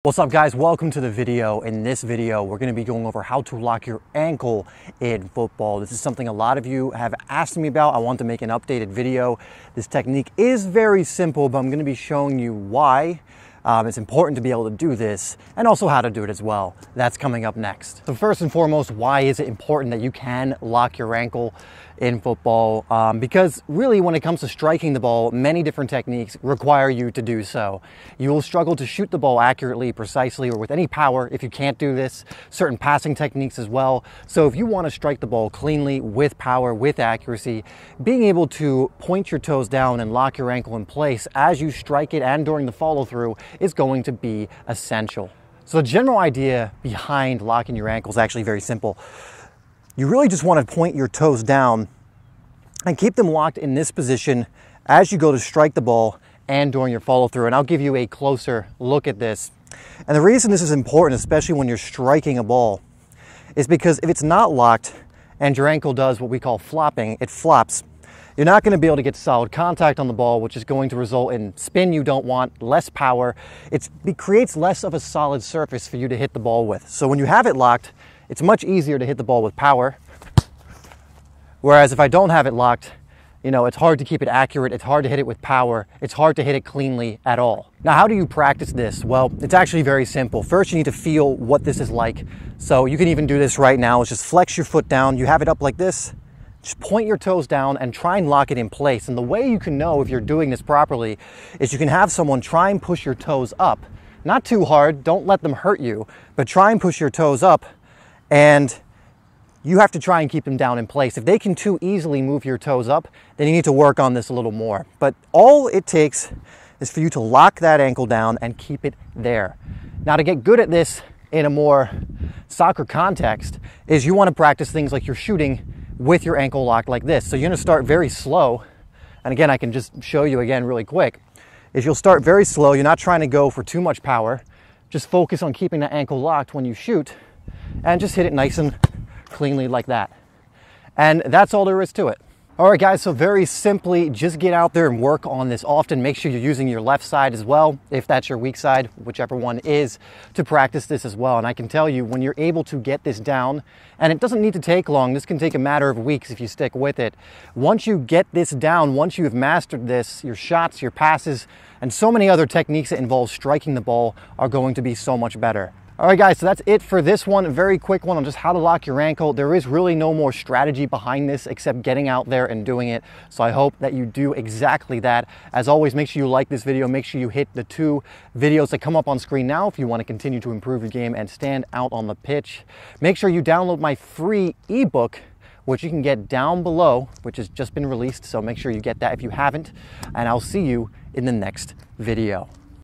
What's up guys, welcome to the video. In this video, we're going to be going over how to lock your ankle in football. This is something a lot of you have asked me about. I want to make an updated video. This technique is very simple, but I'm going to be showing you why it's important to be able to do this and also how to do it as well. That's coming up next. So first and foremost, why is it important that you can lock your ankle in football? Because really when it comes to striking the ball, many different techniques require you to do so. You will struggle to shoot the ball accurately, precisely, or with any power if you can't do this. Certain passing techniques as well. So if you want to strike the ball cleanly, with power, with accuracy, being able to point your toes down and lock your ankle in place as you strike it and during the follow through is going to be essential. So the general idea behind locking your ankle is actually very simple. You really just want to point your toes down and keep them locked in this position as you go to strike the ball and during your follow through. And I'll give you a closer look at this. And the reason this is important, especially when you're striking a ball, is because if it's not locked and your ankle does what we call flopping, it flops, you're not going to be able to get solid contact on the ball, which is going to result in spin you don't want, less power. It creates less of a solid surface for you to hit the ball with. So when you have it locked, it's much easier to hit the ball with power. Whereas if I don't have it locked, it's hard to keep it accurate, it's hard to hit it with power, it's hard to hit it cleanly at all. Now, how do you practice this? Well, it's actually very simple. First, you need to feel what this is like. So you can even do this right now. It's just flex your foot down, you have it up like this, just point your toes down and try and lock it in place. And the way you can know if you're doing this properly is you can have someone try and push your toes up. Not too hard, don't let them hurt you, but try and push your toes up, and you have to try and keep them down in place. If they can too easily move your toes up, then you need to work on this a little more. But all it takes is for you to lock that ankle down and keep it there. Now, to get good at this in a more soccer context is you want to practice things like you're shooting with your ankle locked like this. So you're going to start very slow. And again, I can just show you again really quick. Is you'll start very slow. You're not trying to go for too much power. Just focus on keeping the ankle locked when you shoot and just hit it nice and cleanly like that. And that's all there is to it. All right, guys, so very simply, just get out there and work on this often. Make sure you're using your left side as well, if that's your weak side, whichever one is, to practice this as well. And I can tell you, when you're able to get this down, and it doesn't need to take long, this can take a matter of weeks if you stick with it. Once you get this down, once you've mastered this, your shots, your passes, and so many other techniques that involve striking the ball are going to be so much better. All right, guys, so that's it for this one. A very quick one on just how to lock your ankle. There is really no more strategy behind this except getting out there and doing it. So I hope that you do exactly that. As always, make sure you like this video. Make sure you hit the 2 videos that come up on screen now if you want to continue to improve your game and stand out on the pitch. Make sure you download my free ebook, which you can get down below, which has just been released. So make sure you get that if you haven't. And I'll see you in the next video.